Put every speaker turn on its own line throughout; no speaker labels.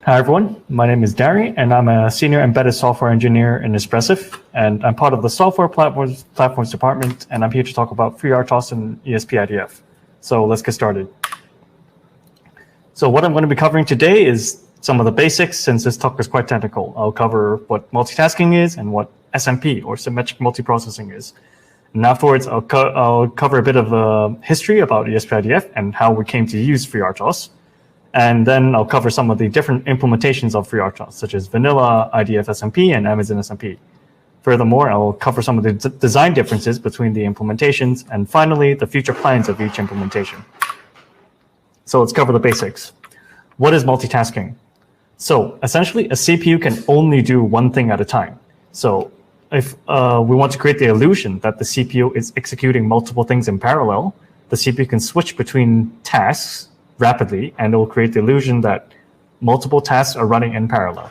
Hi everyone, my name is Dari and I'm a senior embedded software engineer in Espressif, and I'm part of the software platforms department, and I'm here to talk about FreeRTOS and esp32. So let's get started. So what I'm going to be covering today is some of the basics, since this talk is quite technical. I'll cover what multitasking is and what SMP or symmetric multiprocessing is. And afterwards, I'll cover a bit of history about esp32 and how we came to use FreeRTOS. And then I'll cover some of the different implementations of FreeRTOS, such as vanilla, IDF SMP, and Amazon SMP. Furthermore, I'll cover some of the design differences between the implementations, and finally, the future plans of each implementation. So let's cover the basics. What is multitasking? So essentially, a CPU can only do one thing at a time. So if we want to create the illusion that the CPU is executing multiple things in parallel, the CPU can switch between tasks rapidly, and it will create the illusion that multiple tasks are running in parallel.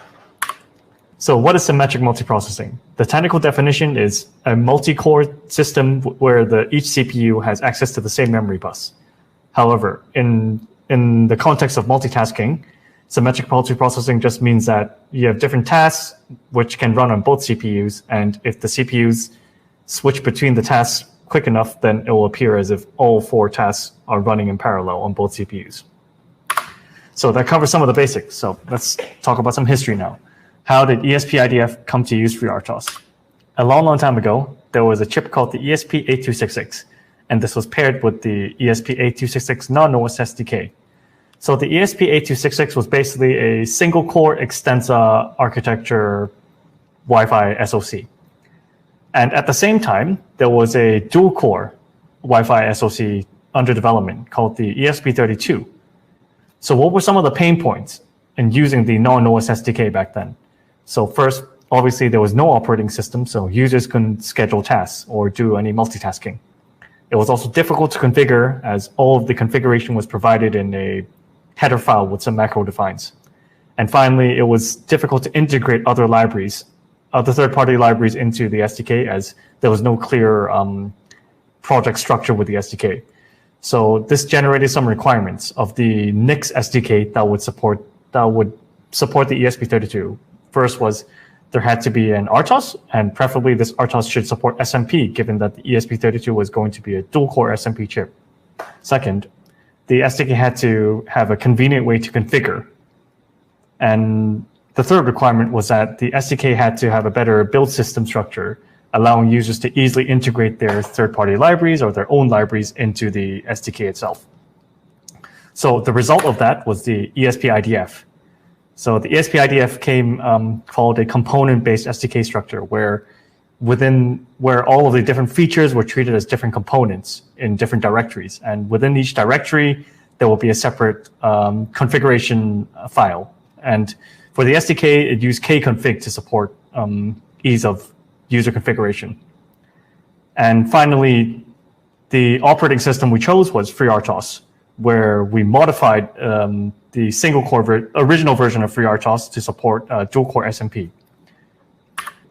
So what is symmetric multiprocessing? The technical definition is a multi-core system where each CPU has access to the same memory bus. However, in the context of multitasking, symmetric multiprocessing just means that you have different tasks which can run on both CPUs, and if the CPUs switch between the tasks quick enough, then it will appear as if all 4 tasks are running in parallel on both CPUs. So that covers some of the basics. So let's talk about some history now. How did esp32 come to use FreeRTOS? A long time ago, there was a chip called the esp8266, and this was paired with the esp8266 non-OS SDK. So the esp8266 was basically a single-core Extensa architecture Wi-Fi SoC. And at the same time, there was a dual-core Wi-Fi SoC under development called the esp32. So what were some of the pain points in using the non-OS SDK back then? So first, obviously, there was no operating system, so users couldn't schedule tasks or do any multitasking. It was also difficult to configure, as all of the configuration was provided in a header file with some macro defines. And finally, it was difficult to integrate other libraries, other third-party libraries into the SDK, as there was no clear project structure with the SDK. So this generated some requirements of the NICS SDK that would support the ESP32. First was there had to be an RTOS, and preferably this RTOS should support SMP, given that the ESP32 was going to be a dual-core SMP chip. Second, the SDK had to have a convenient way to configure. And the third requirement was that the SDK had to have a better build system structure, allowing users to easily integrate their third-party libraries or their own libraries into the SDK itself. So the result of that was the esp32. So the esp32 came called a component-based SDK structure, where all of the different features were treated as different components in different directories. And within each directory, there will be a separate configuration file. And for the SDK, it used kconfig to support ease of user configuration. And finally, the operating system we chose was FreeRTOS, where we modified the single-core original version of FreeRTOS to support dual-core SMP.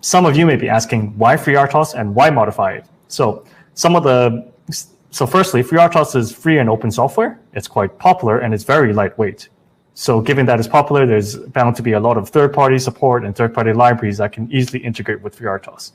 Some of you may be asking, why FreeRTOS and why modify it? So firstly, FreeRTOS is free and open software. It's quite popular and it's very lightweight. So given that it's popular, there's bound to be a lot of third-party support and third-party libraries that can easily integrate with FreeRTOS.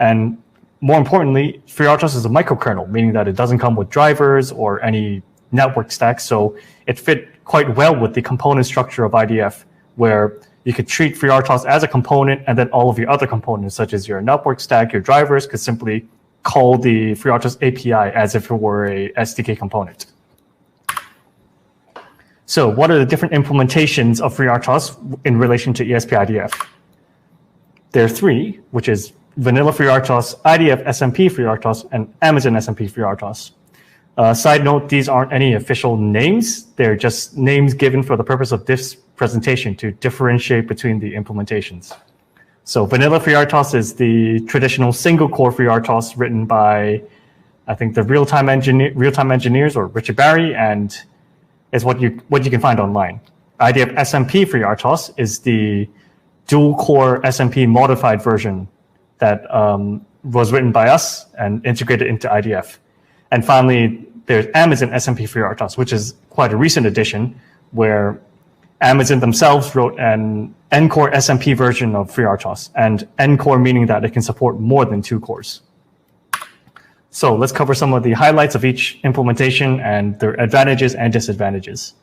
And more importantly, FreeRTOS is a microkernel, meaning that it doesn't come with drivers or any network stack. So it fit quite well with the component structure of IDF, where you could treat FreeRTOS as a component, and then all of your other components, such as your network stack, your drivers, could simply call the FreeRTOS API as if it were a SDK component. So what are the different implementations of FreeRTOS in relation to esp32? There are 3, which is vanilla FreeRTOS, IDF SMP FreeRTOS, and Amazon SMP FreeRTOS. Side note, these aren't any official names. They're just names given for the purpose of this presentation to differentiate between the implementations. So vanilla FreeRTOS is the traditional single-core FreeRTOS written by, I think, the real-time engineers, or Richard Barry, and is what you can find online. IDF SMP FreeRTOS is the dual-core SMP modified version that was written by us and integrated into IDF. And finally, there's Amazon SMP FreeRTOS, which is quite a recent addition, where Amazon themselves wrote an N-core SMP version of FreeRTOS, and N-core meaning that it can support more than 2 cores. So let's cover some of the highlights of each implementation and their advantages and disadvantages.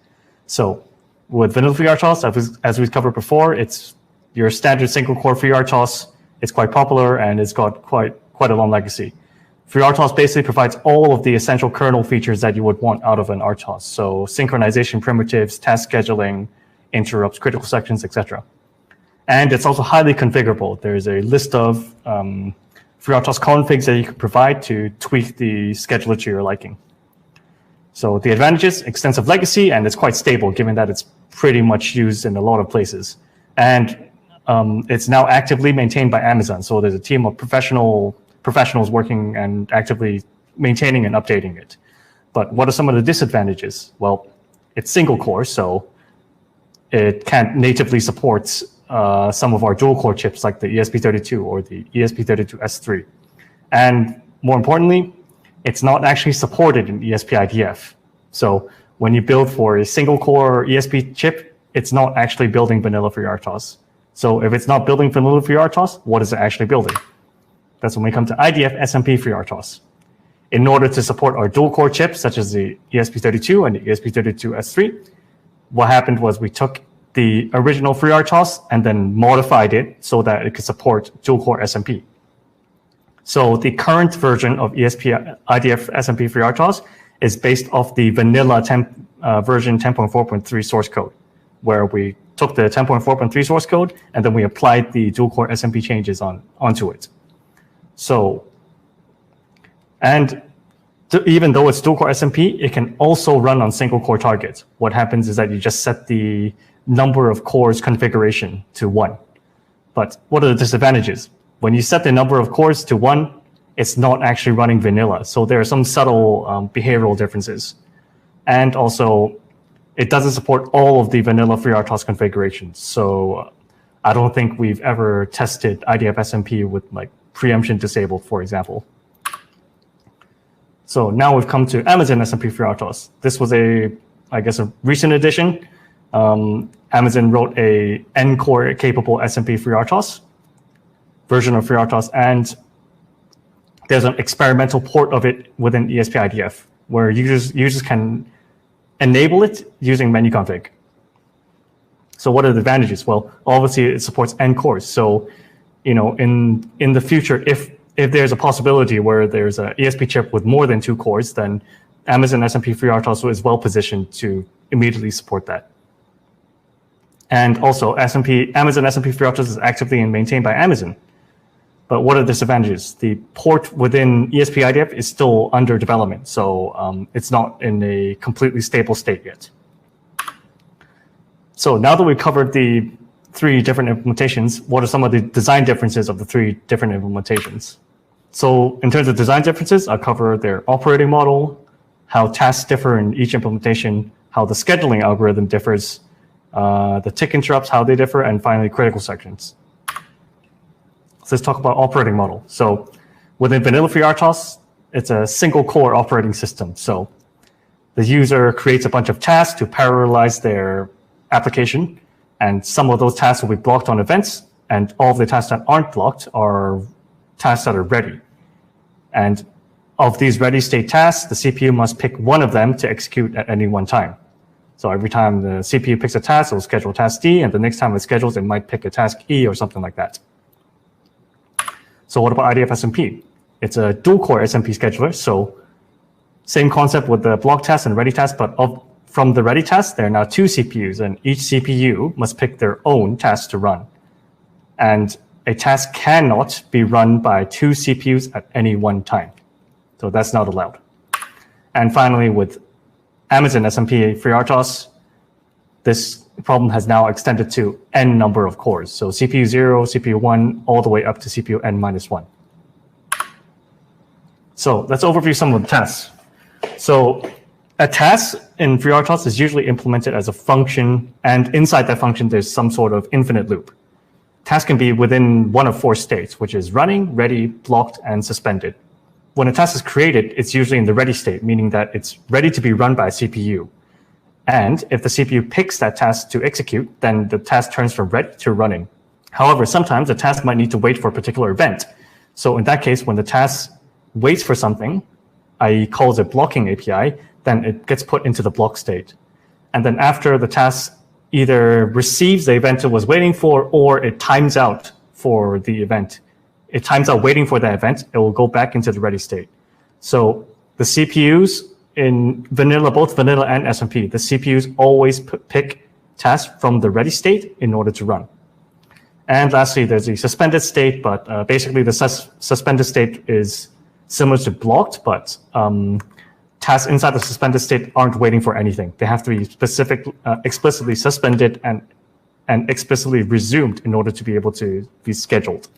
So with vanilla FreeRTOS, as we've covered before, it's your standard single-core FreeRTOS. It's quite popular and it's got quite a long legacy. FreeRTOS basically provides all of the essential kernel features that you would want out of an RTOS. So synchronization primitives, task scheduling, interrupts, critical sections, etc. And it's also highly configurable. There's a list of FreeRTOS configs that you can provide to tweak the scheduler to your liking. So the advantages, extensive legacy, and it's quite stable given that it's pretty much used in a lot of places. And it's now actively maintained by Amazon. So there's a team of professionals working and actively maintaining and updating it. But what are some of the disadvantages? Well, it's single core, so it can't natively support some of our dual core chips like the esp32 or the esp32S3. And more importantly, it's not actually supported in esp-IDF. So when you build for a single core ESP chip, it's not actually building vanilla FreeRTOS. So if it's not building vanilla FreeRTOS, what is it actually building? That's when we come to IDF SMP FreeRTOS. In order to support our dual core chips, such as the esp32 and the esp32S3, what happened was we took the original FreeRTOS and then modified it so that it could support dual core SMP. So the current version of IDF SMP FreeRTOS is based off the vanilla version 10.4.3 source code, where we took the 10.4.3 source code and then we applied the dual core SMP changes onto it. So, and even though it's dual core SMP, it can also run on single core targets. What happens is that you just set the number of cores configuration to 1. But what are the disadvantages? When you set the number of cores to 1, it's not actually running vanilla. So there are some subtle behavioral differences. And also, it doesn't support all of the vanilla FreeRTOS configurations. So I don't think we've ever tested IDF SMP with like preemption disabled, for example. So now we've come to Amazon SMP FreeRTOS. This was a recent addition. Amazon wrote a N-core capable SMP FreeRTOS version of FreeRTOS, and there's an experimental port of it within esp-IDF where users can enable it using menu config. So what are the advantages? Well, obviously it supports N cores. So, in the future, if there's a possibility where there's an ESP chip with more than 2 cores, then Amazon SMP FreeRTOS is well positioned to immediately support that. And also, Amazon SMP FreeRTOS is actively maintained by Amazon. But what are the disadvantages? The port within esp-IDF is still under development, so it's not in a completely stable state yet. So now that we've covered the 3 different implementations, what are some of the design differences of the 3 different implementations? So in terms of design differences, I'll cover their operating model, how tasks differ in each implementation, how the scheduling algorithm differs, the tick interrupts, how they differ, and finally critical sections. So let's talk about operating model. So within vanilla FreeRTOS, it's a single core operating system. So the user creates a bunch of tasks to parallelize their application, and some of those tasks will be blocked on events, and all of the tasks that aren't blocked are tasks that are ready. And of these ready state tasks, the CPU must pick one of them to execute at any one time. So every time the CPU picks a task, it will schedule task D, and the next time it schedules, it might pick a task E or something like that. So what about IDF SMP? It's a dual core SMP scheduler. So same concept with the block task and ready task, but from the ready task, there are now 2 CPUs, and each CPU must pick their own task to run. And a task cannot be run by 2 CPUs at any one time. So that's not allowed. And finally, with Amazon SMP FreeRTOS, this problem has now extended to N number of cores. So CPU 0, CPU 1, all the way up to CPU N-1. So let's overview some of the tasks. So a task in FreeRTOS is usually implemented as a function, and inside that function, there's some sort of infinite loop. Task can be within one of 4 states, which is running, ready, blocked, and suspended. When a task is created, it's usually in the ready state, meaning that it's ready to be run by a CPU. And if the CPU picks that task to execute, then the task turns from ready to running. However, sometimes the task might need to wait for a particular event. So in that case, when the task waits for something, i.e. calls a blocking API, then it gets put into the block state. And then after the task either receives the event it was waiting for, or it times out for the event. It times out waiting for that event, it will go back into the ready state. So the CPUs in vanilla, both vanilla and SMP, the CPUs always pick tasks from the ready state in order to run. And lastly, there's the suspended state, but basically the suspended state is similar to blocked, but tasks inside the suspended state aren't waiting for anything. They have to be explicitly suspended and explicitly resumed in order to be able to be scheduled.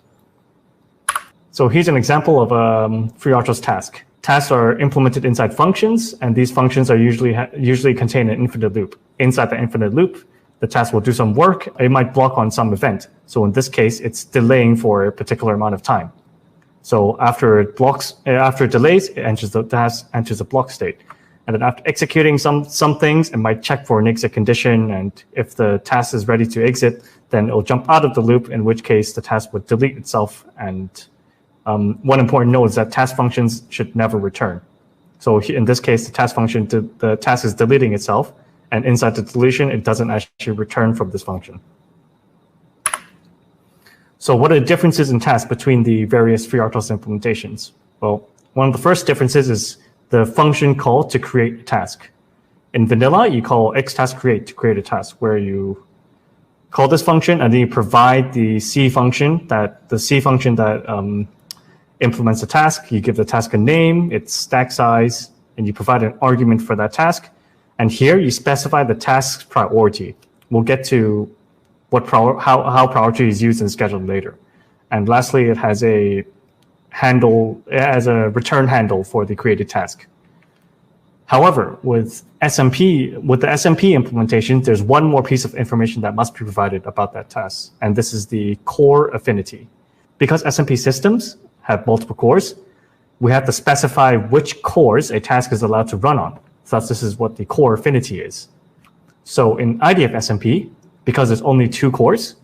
So here's an example of a FreeRTOS task. Tasks are implemented inside functions, and these functions are usually contain an infinite loop. Inside the infinite loop, the task will do some work. It might block on some event. So in this case, it's delaying for a particular amount of time. So after it delays, it enters the task enters a block state. And then after executing some things, it might check for an exit condition. And if the task is ready to exit, then it'll jump out of the loop, in which case the task would delete itself. And one important note is that task functions should never return. So in this case, the task is deleting itself. And inside the deletion, it doesn't actually return from this function. So what are the differences in tasks between the various FreeRTOS implementations? Well, one of the first differences is the function call to create a task. In vanilla, you call xTaskCreate to create a task, where you call this function and then you provide the C function that implements the task. You give the task a name, its stack size, and you provide an argument for that task. And here you specify the task's priority. We'll get to how priority is used in scheduling later. And lastly, it has a return handle for the created task. However, with the SMP implementation, there's one more piece of information that must be provided about that task, and this is the core affinity. Because SMP systems have multiple cores, we have to specify which cores a task is allowed to run on. Thus, this is what the core affinity is. So in IDF SMP, because there's only 2 cores,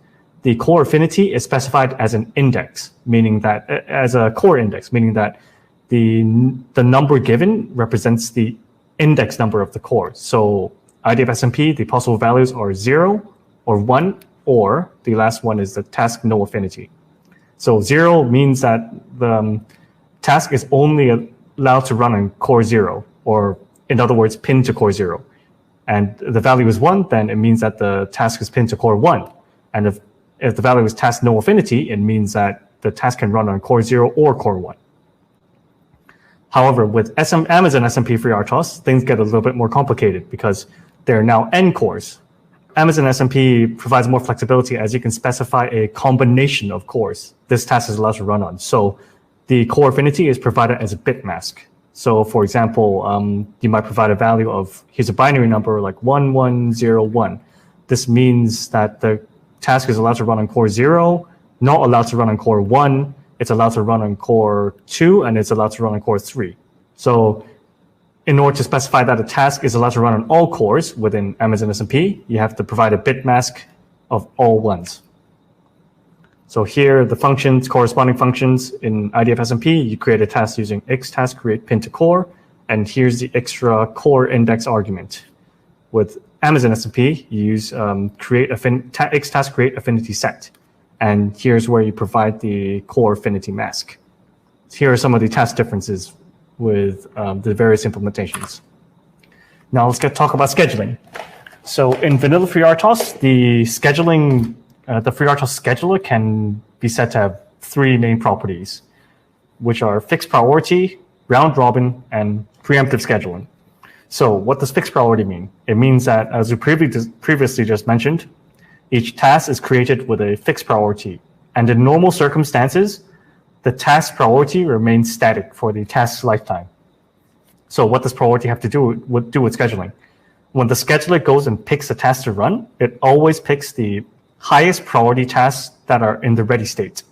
the core affinity is specified as an index, meaning that as a core index, meaning that the number given represents the index number of the core. So IDF SMP, the possible values are 0 or 1, or the last one is the task no affinity. So 0 means that the task is only allowed to run on core 0, or in other words, pinned to core 0. And the value is 1, then it means that the task is pinned to core 1. And if the value is task no affinity, it means that the task can run on core 0 or core 1. However, with Amazon SMP FreeRTOS, things get a little bit more complicated because there are now n cores. Amazon SMP provides more flexibility as you can specify a combination of cores this task is allowed to run on. So the core affinity is provided as a bit mask. So for example, you might provide a value of, here's a binary number like 1101. This means that the task is allowed to run on core 0, not allowed to run on core 1, it's allowed to run on core 2, and it's allowed to run on core 3. So in order to specify that a task is allowed to run on all cores within Amazon SMP, you have to provide a bit mask of all ones. So here, the functions, corresponding functions in IDF SMP, you create a task using xTaskCreate pin to core, and here's the extra core index argument. With Amazon SMP, you use xTaskCreate affinity set, and here's where you provide the core affinity mask. Here are some of the task differences with the various implementations. Now let's talk about scheduling. So in vanilla FreeRTOS, the FreeRTOS scheduler can be said to have 3 main properties, which are fixed priority, round robin, and preemptive scheduling. So what does fixed priority mean? It means that, as we previously just mentioned, each task is created with a fixed priority, and in normal circumstances, the task priority remains static for the task's lifetime. So what does priority have to do with scheduling? When the scheduler goes and picks a task to run, it always picks the highest priority tasks that are in the ready state.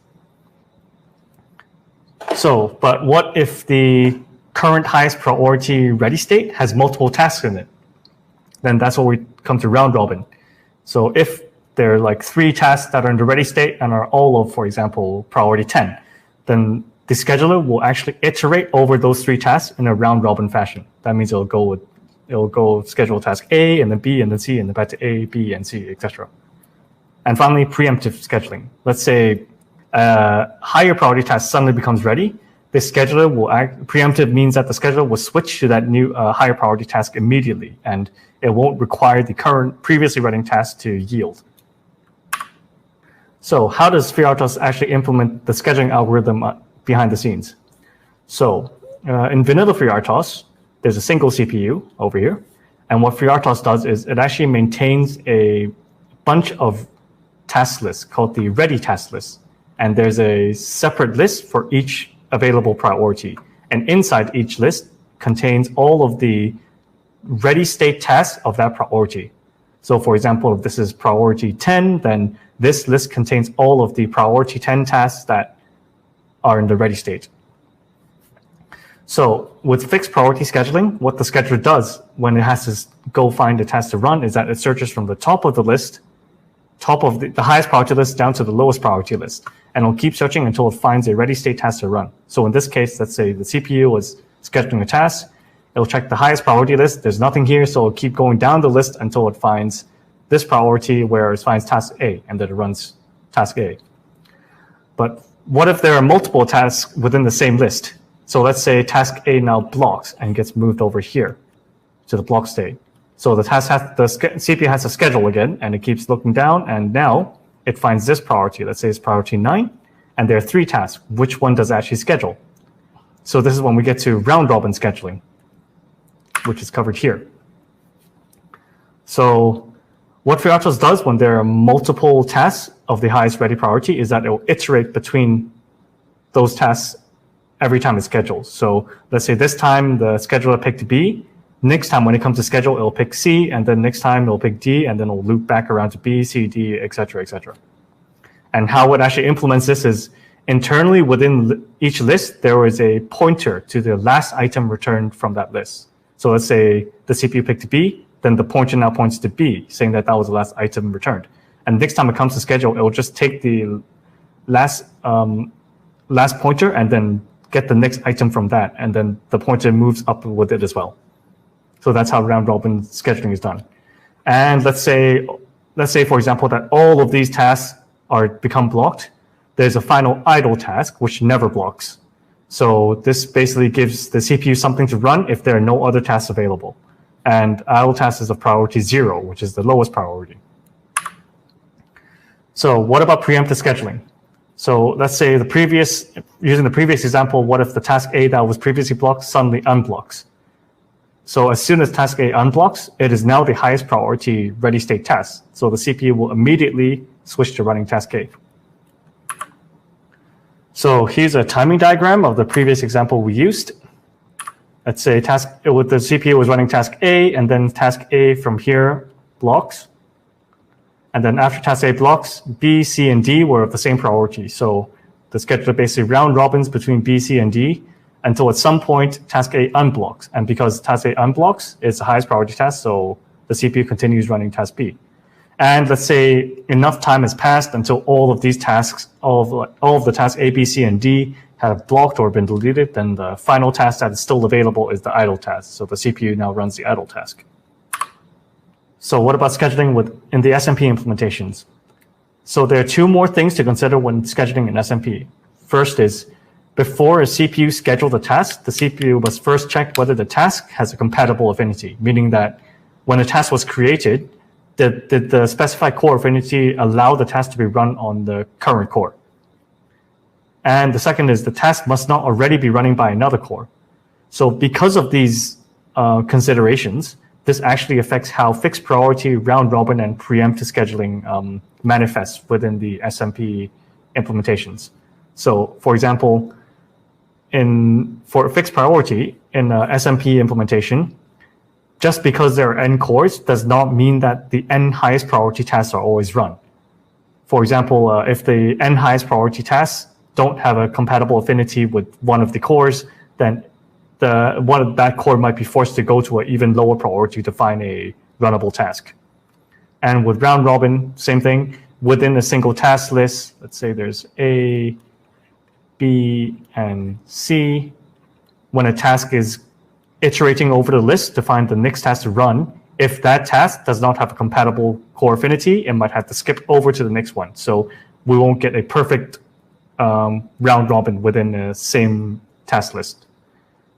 So, but what if the current highest priority ready state has multiple tasks in it? then that's what we come to round robin. So if there are like 3 tasks that are in the ready state and are all of, for example, priority 10, then the scheduler will actually iterate over those 3 tasks in a round robin fashion. That means it'll go schedule task A and then B and then C and then back to A, B, and C, etc. And finally, preemptive scheduling. Let's say a higher priority task suddenly becomes ready. The scheduler will preemptive means that the scheduler will switch to that new higher priority task immediately, and it won't require the current previously running task to yield. So how does FreeRTOS actually implement the scheduling algorithm behind the scenes? So in vanilla FreeRTOS, there's a single CPU over here. And what FreeRTOS does is it actually maintains a bunch of task lists called the ready task list. And there's a separate list for each available priority. And inside each list contains all of the ready state tasks of that priority. So for example, if this is priority 10, then this list contains all of the priority 10 tasks that are in the ready state. So with fixed priority scheduling, what the scheduler does when it has to go find a task to run is that it searches from the top of the list, top of the highest priority list down to the lowest priority list. And it'll keep searching until it finds a ready state task to run. So in this case, let's say the CPU was scheduling a task. It'll check the highest priority list. There's nothing here, so it'll keep going down the list until it finds this priority where it finds task A, and then it runs task A. But what if there are multiple tasks within the same list? So let's say task A now blocks and gets moved over here to the block state. So the CPU has to schedule again, and it keeps looking down, and now it finds this priority. Let's say it's priority 9, and there are 3 tasks. Which one does it actually schedule? So this is when we get to round robin scheduling, which is covered here. So what FreeRTOS does when there are multiple tasks of the highest ready priority is that it will iterate between those tasks every time it schedules. So let's say this time the scheduler picked B. Next time when it comes to schedule, it'll pick C, and then next time it'll pick D, and then it'll loop back around to B, C, D, et cetera, et cetera. And how it actually implements this is internally within each list, there is a pointer to the last item returned from that list. So let's say the CPU picked B, then the pointer now points to B, saying that that was the last item returned. And next time it comes to schedule, it will just take the last pointer and then get the next item from that, and then the pointer moves up with it as well. So that's how round robin scheduling is done. And let's say, for example, that all of these tasks become blocked. There's a final idle task, which never blocks. So this basically gives the CPU something to run if there are no other tasks available. And idle task is of priority 0, which is the lowest priority. So what about preemptive scheduling? So let's say using the previous example, what if the task A that was previously blocked suddenly unblocks? So as soon as task A unblocks, it is now the highest priority ready state task. So the CPU will immediately switch to running task A. So here's a timing diagram of the previous example we used. Let's say the CPU was running task A, and then task A from here blocks. And then after task A blocks, B, C, and D were of the same priority. So the scheduler basically round robins between B, C, and D until at some point task A unblocks. And because task A unblocks, it's the highest priority task, so the CPU continues running task B. And let's say enough time has passed until all of these tasks, all of the tasks A, B, C, and D have blocked or been deleted, then the final task that is still available is the idle task. So the CPU now runs the idle task. So what about scheduling in the SMP implementations? So there are 2 more things to consider when scheduling in SMP. First is, before a CPU scheduled a task, the CPU must first check whether the task has a compatible affinity, meaning that when a task was created, did the specified core affinity allow the task to be run on the current core? And the second is the task must not already be running by another core. So because of these considerations, this actually affects how fixed priority, round robin, and preemptive scheduling manifests within the SMP implementations. So for example, for fixed priority in SMP implementation, just because there are n cores does not mean that the n highest priority tasks are always run. For example, if the n highest priority tasks don't have a compatible affinity with one of the cores, then that core might be forced to go to an even lower priority to find a runnable task. And with round robin, same thing. Within a single task list, let's say there's A, B, and C. When a task is iterating over the list to find the next task to run, if that task does not have a compatible core affinity, it might have to skip over to the next one. So we won't get a perfect round robin within the same task list.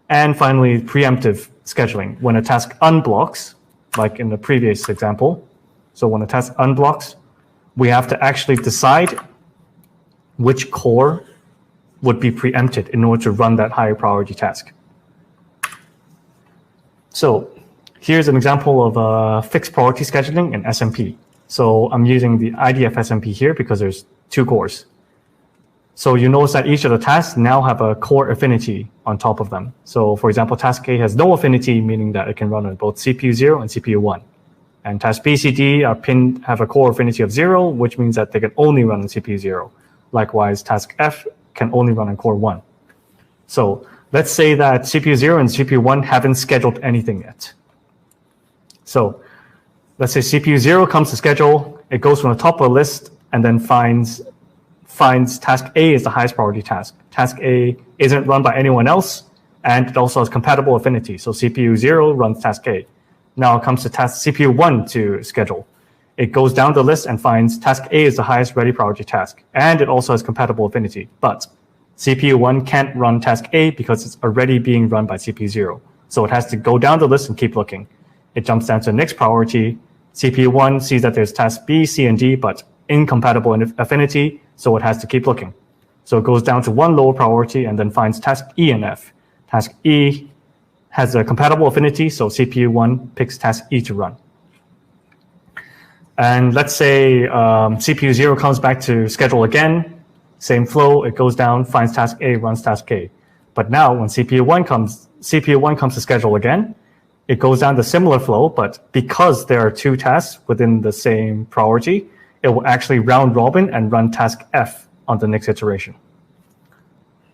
And finally, preemptive scheduling. When a task unblocks, like in the previous example, so when a task unblocks, we have to actually decide which core would be preempted in order to run that higher priority task. So here's an example of fixed priority scheduling in SMP. So I'm using the IDF SMP here because there's 2 cores. So you notice that each of the tasks now have a core affinity on top of them. So for example, task A has no affinity, meaning that it can run on both CPU 0 and CPU 1. And task B, C, D have a core affinity of 0, which means that they can only run on CPU 0. Likewise, task F can only run on core 1. So let's say that CPU 0 and CPU 1 haven't scheduled anything yet. So let's say CPU 0 comes to schedule, it goes from the top of the list and then finds task A is the highest priority task. Task A isn't run by anyone else, and it also has compatible affinity. So CPU 0 runs task A. Now it comes to task CPU 1 to schedule. It goes down the list and finds task A is the highest ready priority task, and it also has compatible affinity. But CPU 1 can't run task A because it's already being run by CPU 0. So it has to go down the list and keep looking. It jumps down to the next priority. CPU 1 sees that there's task B, C, and D, but incompatible in affinity, so it has to keep looking. So it goes down to one lower priority and then finds task E and F. Task E has a compatible affinity, so CPU 1 picks task E to run. And let's say CPU 0 comes back to schedule again, same flow, it goes down, finds task A, runs task A. But now when CPU 1 comes to schedule again, it goes down the similar flow, but because there are 2 tasks within the same priority, it will actually round robin and run task F on the next iteration.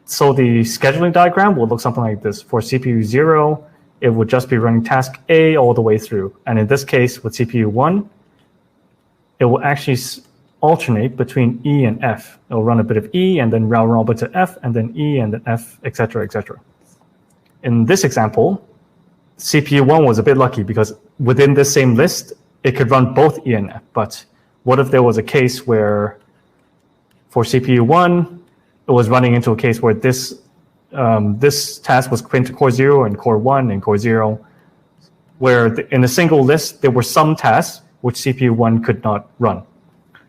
So the scheduling diagram will look something like this. For CPU 0, it would just be running task A all the way through. And in this case, with CPU 1, it will actually alternate between E and F. It will run a bit of E and then round robin to F, and then E and then F, etc., etc. In this example, CPU 1 was a bit lucky because within this same list, it could run both E and F. But what if there was a case where for CPU 1, it was running into a case where this task was pinned to core 0 and core 1 and core 0, where in a single list, there were some tasks which CPU 1 could not run.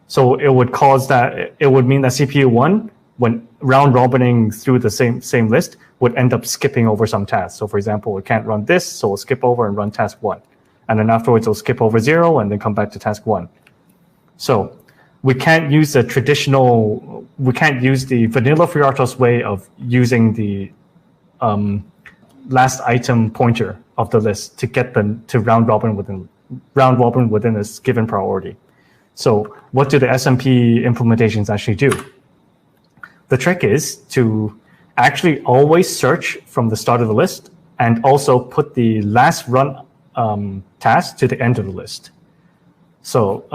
So it would mean that CPU 1, when round robining through the same list, would end up skipping over some tasks. So for example, it can't run this, so it'll skip over and run task 1. And then afterwards, it'll skip over 0 and then come back to task 1. So we can't use the vanilla FreeRTOS way of using the last item pointer of the list to get them to round robin within a given priority. So what do the SMP implementations actually do? The trick is to actually always search from the start of the list and also put the last run task to the end of the list. So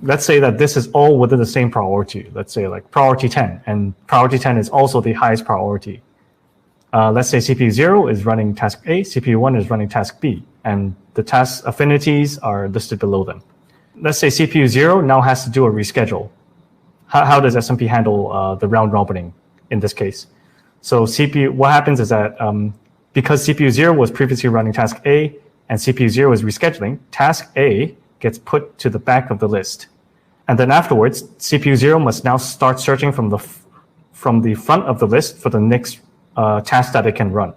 let's say that this is all within the same priority. Let's say like priority 10, and priority 10 is also the highest priority. Let's say CPU 0 is running task A, CPU 1 is running task B, and the task affinities are listed below them. Let's say CPU 0 now has to do a reschedule. How does SMP handle the round robining in this case? So what happens is that because CPU 0 was previously running task A and CPU 0 is rescheduling, task A gets put to the back of the list. And then afterwards, CPU 0 must now start searching from the front of the list for the next task that it can run.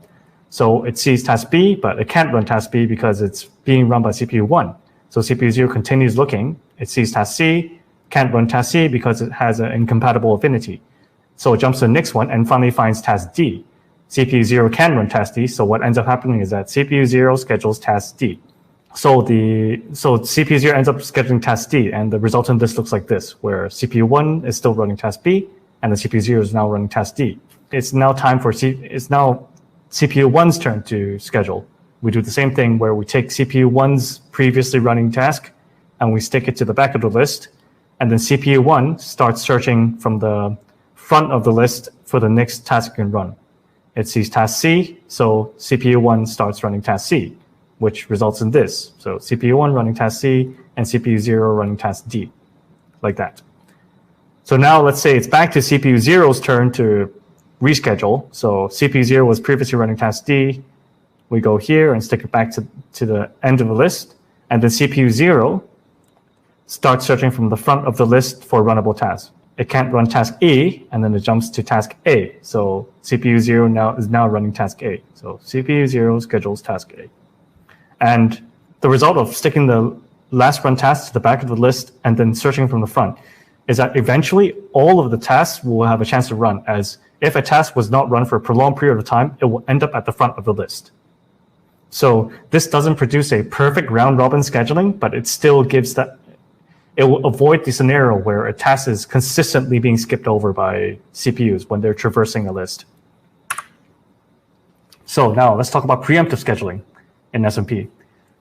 So it sees task B, but it can't run task B because it's being run by CPU 1. So CPU 0 continues looking. It sees task C, can't run task C because it has an incompatible affinity. So it jumps to the next one and finally finds task D. CPU 0 can run task D, so what ends up happening is that CPU 0 schedules task D. So CPU 0 ends up scheduling task D, and the resultant list looks like this, where CPU 1 is still running task B, and the CPU 0 is now running task D. It's now CPU 1's turn to schedule. we do the same thing where we take CPU1's previously running task and we stick it to the back of the list, and then CPU1 starts searching from the front of the list for the next task it can run. It sees task C, so CPU1 starts running task C, which results in this. So CPU1 running task C and CPU0 running task D, like that. So now let's say it's back to CPU0's turn to reschedule. So CPU0 was previously running task D. We go here and stick it back to the end of the list, and then CPU0 starts searching from the front of the list for runnable tasks. It can't run task E, and then it jumps to task A. So CPU0 is now running task A. So CPU0 schedules task A. And the result of sticking the last run task to the back of the list and then searching from the front is that eventually all of the tasks will have a chance to run, as if a task was not run for a prolonged period of time, it will end up at the front of the list. So this doesn't produce a perfect round-robin scheduling, but it still gives that. It will avoid the scenario where a task is consistently being skipped over by CPUs when they're traversing a list. So now let's talk about preemptive scheduling in SMP.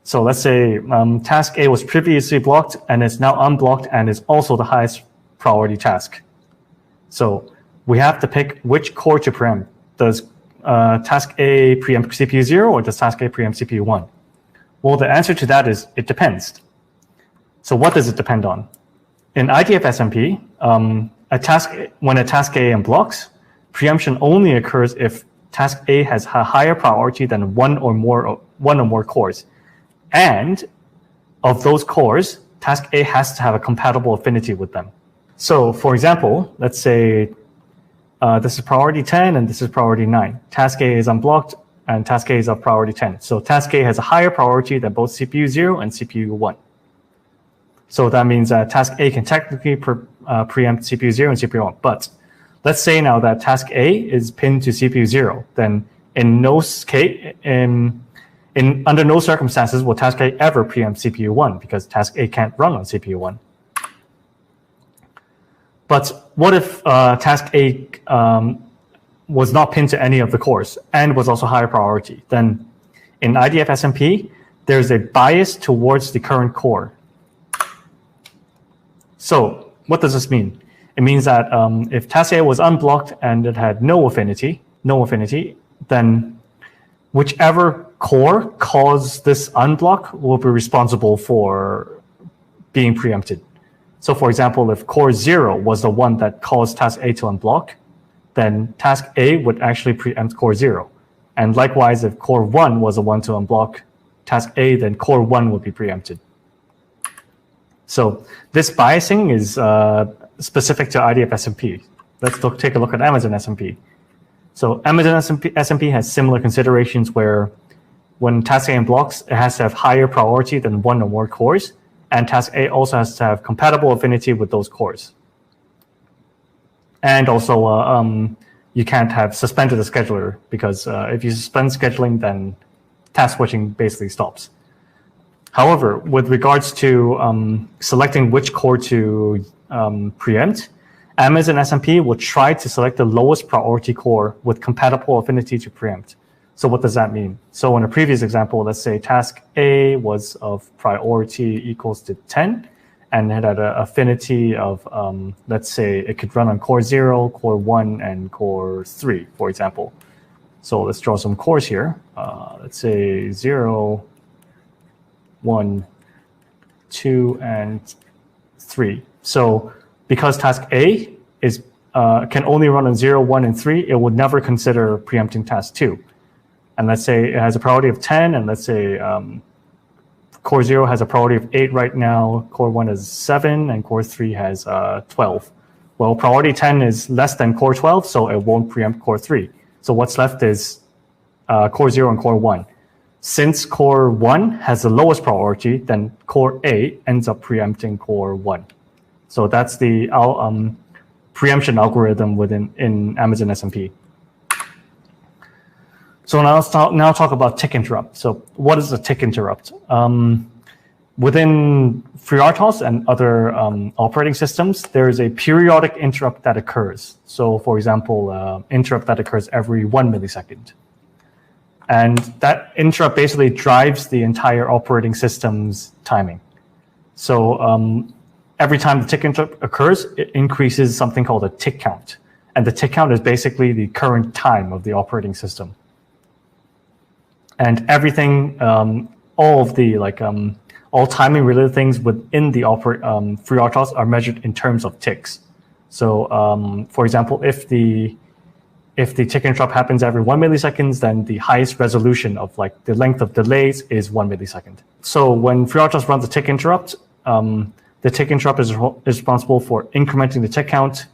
So let's say task A was previously blocked and is now unblocked and is also the highest priority task. So we have to pick which core to preempt. Does task A preempt CPU0 or does task A preempt CPU1? Well, the answer to that is it depends. So what does it depend on? In IDF SMP, when a task A unblocks, preemption only occurs if task A has a higher priority than one or more cores. And of those cores, task A has to have a compatible affinity with them. So for example, let's say this is priority 10 and this is priority 9. Task A is unblocked and task A is of priority 10. So task A has a higher priority than both CPU0 and CPU1. So that means that task A can technically preempt CPU0 and CPU1. But let's say now that task A is pinned to CPU0, then under no circumstances will task A ever preempt CPU1 because task A can't run on CPU1. But what if task A was not pinned to any of the cores and was also higher priority? Then in IDF SMP, there's a bias towards the current core. So what does this mean? It means that if task A was unblocked and it had no affinity, then whichever core caused this unblock will be responsible for being preempted. So for example, if core 0 was the one that caused task A to unblock, then task A would actually preempt core 0. And likewise, if core 1 was the one to unblock task A, then core 1 would be preempted. So this biasing is specific to IDF SMP. Let's take a look at Amazon SMP. So Amazon SMP has similar considerations where when task A unblocks, it has to have higher priority than one or more cores, and task A also has to have compatible affinity with those cores. And also, you can't have suspended the scheduler because if you suspend scheduling, then task switching basically stops. However, with regards to selecting which core to preempt, Amazon SMP will try to select the lowest priority core with compatible affinity to preempt. So what does that mean? So in a previous example, let's say task A was of priority equals to 10, and it had an affinity of, let's say it could run on core 0, core 1, and core 3, for example. So let's draw some cores here. Let's say 0, 1, 2, and 3. So because task A is can only run on 0, 1, and 3, it would never consider preempting task 2. And let's say it has a priority of 10, and let's say core 0 has a priority of 8 right now, core 1 is 7, and core 3 has 12. Well, priority 10 is less than core 12, so it won't preempt core 3. So what's left is core 0 and core 1. Since core 1 has the lowest priority, then core A ends up preempting core 1. So that's the preemption algorithm in Amazon SMP. So now let's talk about tick interrupt. So what is a tick interrupt? Within FreeRTOS and other operating systems, there is a periodic interrupt that occurs. So for example, interrupt that occurs every 1 millisecond. And that interrupt basically drives the entire operating system's timing. So every time the tick interrupt occurs, it increases something called a tick count. And the tick count is basically the current time of the operating system. And everything, all of the all timing related things within the FreeRTOS are measured in terms of ticks. So for example, if the tick interrupt happens every 1 millisecond, then the highest resolution of the length of delays is 1 millisecond. So when FreeRTOS runs a tick interrupt, the tick interrupt is responsible for incrementing the tick count.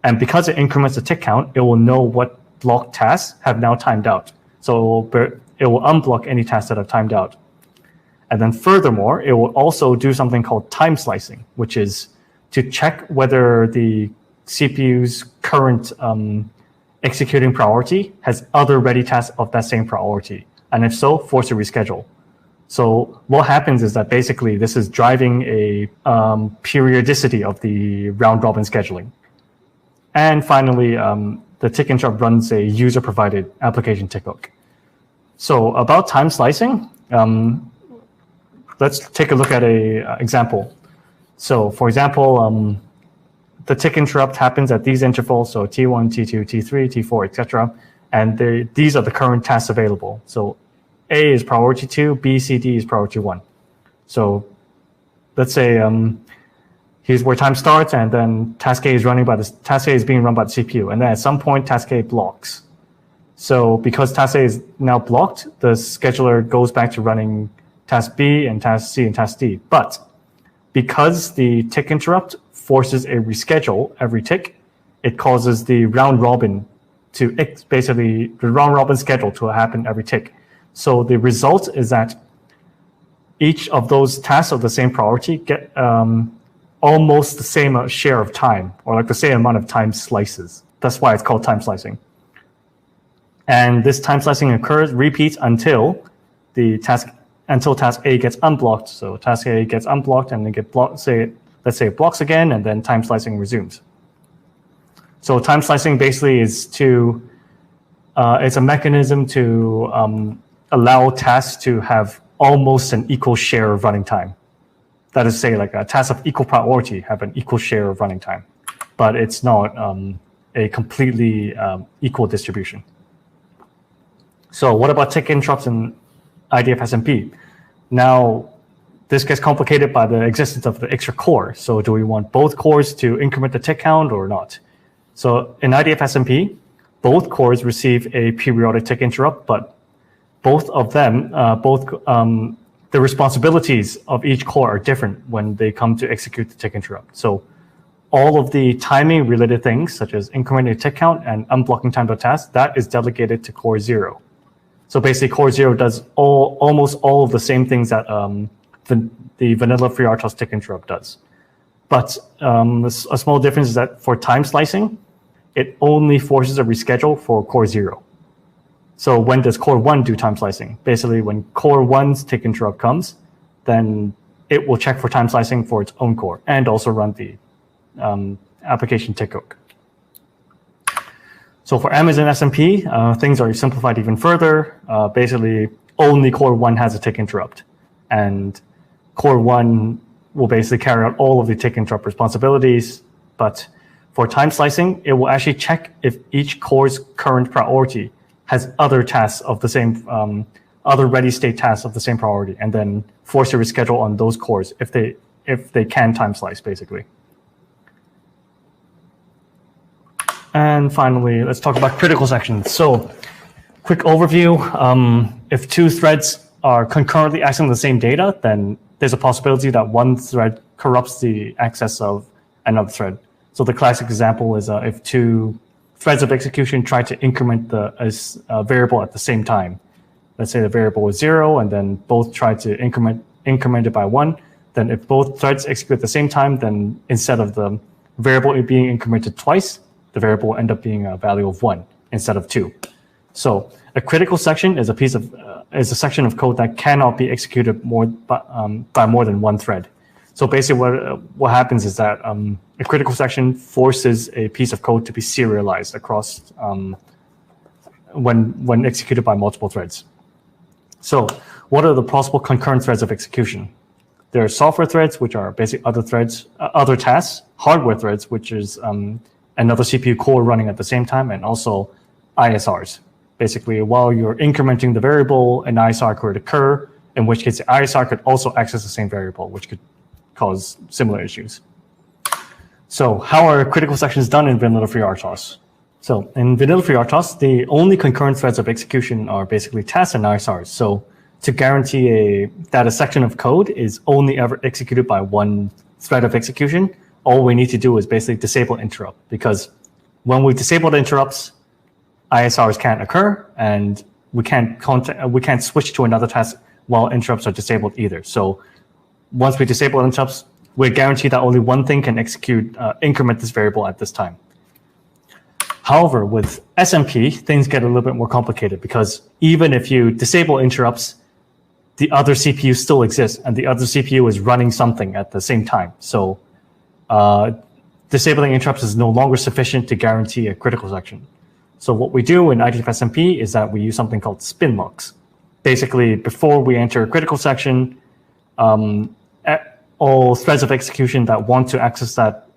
And because it increments the tick count, it will know what block tasks have now timed out. So it will unblock any tasks that have timed out. And then furthermore, it will also do something called time slicing, which is to check whether the CPU's current executing priority has other ready tasks of that same priority. And if so, force a reschedule. So what happens is that basically this is driving a periodicity of the round-robin scheduling. And finally, the tick interrupt runs a user-provided application tick hook. So about time slicing, let's take a look at an example. So for example, the tick interrupt happens at these intervals, so T1, T2, T3, T4, etc. And these are the current tasks available. So A is priority 2, B, C, D is priority 1. So let's say here's where time starts, and then task A is being run by the CPU, and then at some point task A blocks. So because task A is now blocked, the scheduler goes back to running task B and task C and task D. But because the tick interrupt forces a reschedule every tick, it causes the round robin schedule to happen every tick. So the result is that each of those tasks of the same priority get almost the same share of time, or the same amount of time slices. That's why it's called time slicing. And this time slicing repeats until task A gets unblocked. So task A gets unblocked and then let's say it blocks again, and then time slicing resumes. So time slicing basically is it's a mechanism to allow tasks to have almost an equal share of running time. That is to say, a task of equal priority have an equal share of running time, but it's not a completely equal distribution. So what about tick interrupts in IDF SMP? Now, this gets complicated by the existence of the extra core. So do we want both cores to increment the tick count or not? So in IDF SMP, both cores receive a periodic tick interrupt, but both of them, the responsibilities of each core are different when they come to execute the tick interrupt. So all of the timing related things, such as incrementing tick count and unblocking timed out tasks, that is delegated to core 0. So basically core 0 does almost all of the same things that the vanilla FreeRTOS tick interrupt does. But a small difference is that for time slicing, it only forces a reschedule for core 0. So when does core 1 do time slicing? Basically, when core 1's tick interrupt comes, then it will check for time slicing for its own core and also run the application tick hook. So for Amazon SMP, things are simplified even further. Basically, only core 1 has a tick interrupt. And core 1 will basically carry out all of the tick interrupt responsibilities. But for time slicing, it will actually check if each core's current priority has other tasks of the same, other ready state tasks of the same priority, and then force a reschedule on those cores if they can time slice, basically. And finally, let's talk about critical sections. So, quick overview. If two threads are concurrently accessing the same data, then there's a possibility that one thread corrupts the access of another thread. So the classic example is if two threads of execution try to increment a variable at the same time. Let's say the variable is 0, and then both try to increment it by 1. Then if both threads execute at the same time, then instead of the variable being incremented twice, the variable will end up being a value of 1 instead of 2. So a critical section is a section of code that cannot be executed by more than one thread. So basically what happens is that a critical section forces a piece of code to be serialized across when executed by multiple threads. So what are the possible concurrent threads of execution? There are software threads, which are basically other threads, other tasks, hardware threads, which is another CPU core running at the same time, and also ISRs. Basically, while you're incrementing the variable, an ISR could occur, in which case the ISR could also access the same variable, which could cause similar issues. So how are critical sections done in vanilla FreeRTOS? So in vanilla FreeRTOS, the only concurrent threads of execution are basically tasks and ISRs. So to guarantee that a section of code is only ever executed by one thread of execution, all we need to do is basically disable interrupt, because when we disable the interrupts, ISRs can't occur, and we can't switch to another task while interrupts are disabled either. So once we disable interrupts, we guarantee that only one thing can increment this variable at this time. However, with SMP, things get a little bit more complicated, because even if you disable interrupts, the other CPU still exists, and the other CPU is running something at the same time. So disabling interrupts is no longer sufficient to guarantee a critical section. So what we do in IDF SMP is that we use something called spin locks. Basically, before we enter a critical section, all threads of execution that want to access that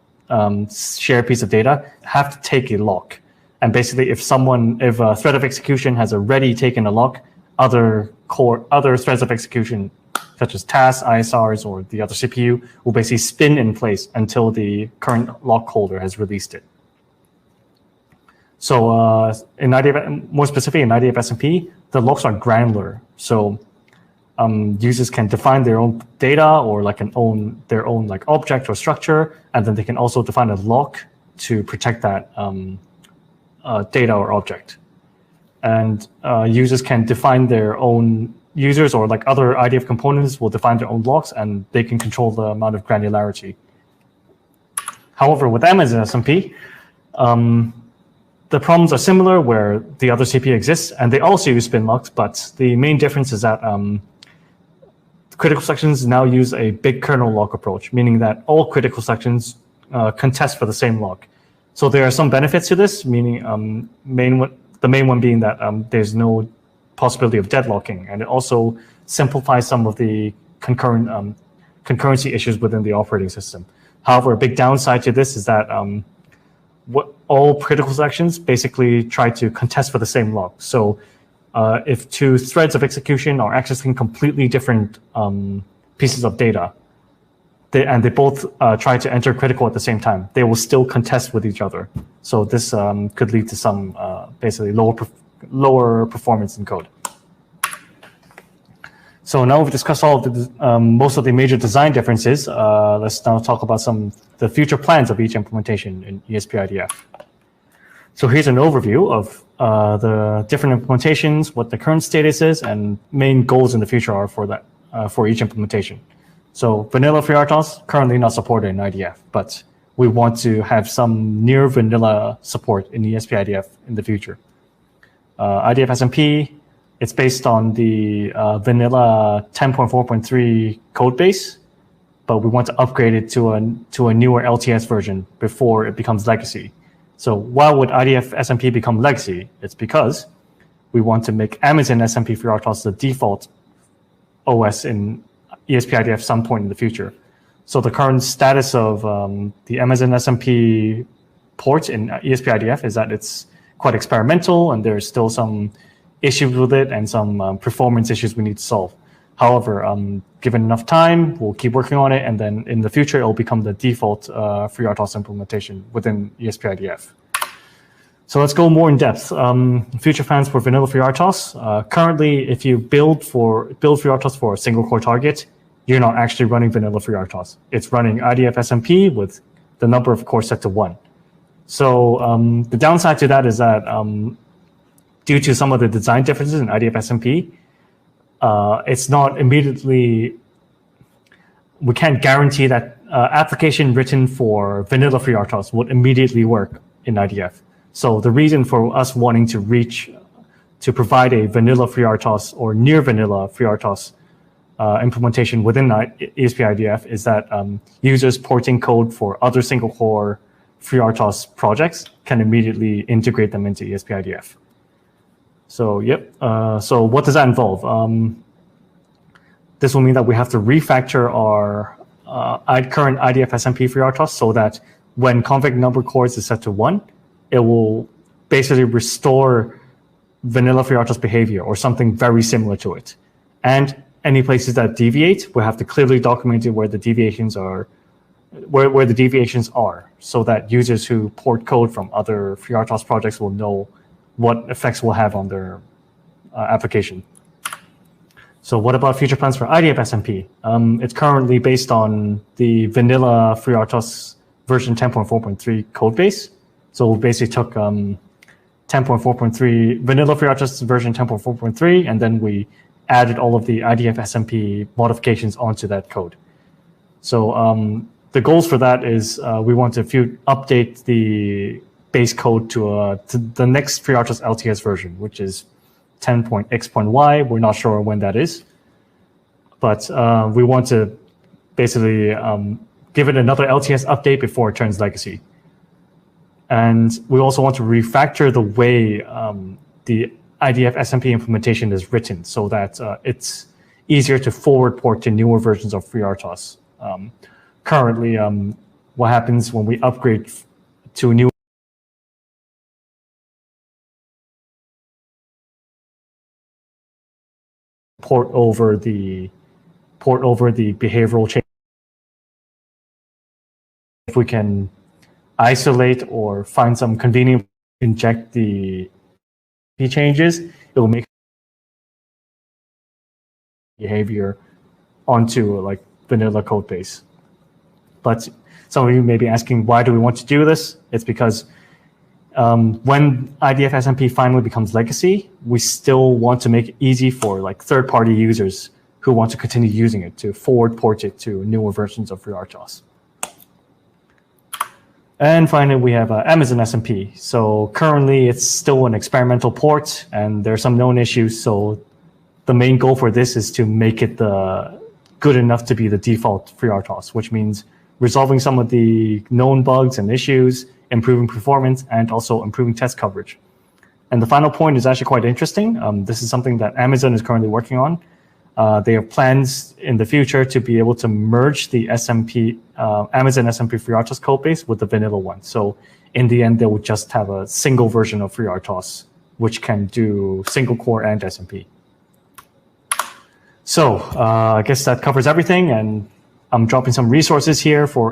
shared piece of data have to take a lock. And basically, if a thread of execution has already taken a lock, other threads of execution, such as tasks, ISRs, or the other CPU, will basically spin in place until the current lock holder has released it. So more specifically in IDF SMP, the locks are granular. So users can define their own data or their own object or structure, and then they can also define a lock to protect that data or object. And users can define their own users, or other IDF components will define their own locks, and they can control the amount of granularity. However, with Amazon SMP, the problems are similar, where the other CPU exists, and they also use spin locks, but the main difference is that critical sections now use a big kernel lock approach, meaning that all critical sections contest for the same lock. So there are some benefits to this, meaning the main one being that there's no possibility of deadlocking, and it also simplifies some of the concurrency issues within the operating system. However, a big downside to this is that all critical sections basically try to contest for the same lock. So if two threads of execution are accessing completely different pieces of data, and they both try to enter critical at the same time, they will still contest with each other. So this could lead to some basically lower performance in code. So now we've discussed all of the most of the major design differences. Let's now talk about the future plans of each implementation in ESP-IDF. So here's an overview of the different implementations, what the current status is, and main goals in the future are for each implementation. So vanilla FreeRTOS currently not supported in IDF, but we want to have some near vanilla support in ESP-IDF in the future. IDF SMP, it's based on the vanilla 10.4.3 code base, but we want to upgrade it to a newer LTS version before it becomes legacy. So why would IDF SMP become legacy? It's because we want to make Amazon SMP FreeRTOS the default OS in ESP-IDF some point in the future. So the current status of the Amazon SMP port in ESP-IDF is that it's quite experimental, and there's still some issues with it and some performance issues we need to solve. However, given enough time, we'll keep working on it, and then in the future, it will become the default FreeRTOS implementation within ESP-IDF. So let's go more in depth. Future plans for vanilla FreeRTOS. Currently, if you build FreeRTOS for a single core target, you're not actually running vanilla FreeRTOS. It's running IDF SMP with the number of cores set to 1. So the downside to that is that due to some of the design differences in IDF SMP, it's not immediately, we can't guarantee that application written for vanilla FreeRTOS would immediately work in IDF. So the reason for us wanting to provide a vanilla FreeRTOS or near vanilla FreeRTOS implementation within ESP-IDF is that users porting code for other single core FreeRTOS projects can immediately integrate them into ESP-IDF. So yep. So what does that involve? This will mean that we have to refactor our current IDF SMP FreeRTOS so that when config number cores is set to 1, it will basically restore vanilla FreeRTOS behavior or something very similar to it. And any places that deviate, we have to clearly document it where the deviations are, where the deviations are, so that users who port code from other FreeRTOS projects will know what effects will have on their application. So what about future plans for IDF SMP? It's currently based on the vanilla FreeRTOS version 10.4.3 code base. So we basically took 10.4.3 vanilla FreeRTOS version 10.4.3, and then we added all of the IDF SMP modifications onto that code. So the goals for that is we want to update the base code to the next FreeRTOS LTS version, which is 10.x.y. We're not sure when that is, but we want to basically give it another LTS update before it turns legacy. And we also want to refactor the way the IDF SMP implementation is written so that it's easier to forward port to newer versions of FreeRTOS. Currently, what happens when we upgrade to a new port over the behavioral change. If we can isolate or find some convenient inject the changes, it will make behavior onto like vanilla code base. But some of you may be asking, why do we want to do this? It's because when IDF SMP finally becomes legacy, we still want to make it easy for like third-party users who want to continue using it to forward port it to newer versions of FreeRTOS. And finally, we have Amazon SMP. So currently, it's still an experimental port, and there are some known issues. So the main goal for this is to make it good enough to be the default FreeRTOS, which means resolving some of the known bugs and issues, improving performance, and also improving test coverage. And the final point is actually quite interesting. This is something that Amazon is currently working on. They have plans in the future to be able to merge the SMP, Amazon SMP FreeRTOS codebase with the vanilla one. So in the end, they will just have a single version of FreeRTOS, which can do single core and SMP. So I guess that covers everything. And I'm dropping some resources here for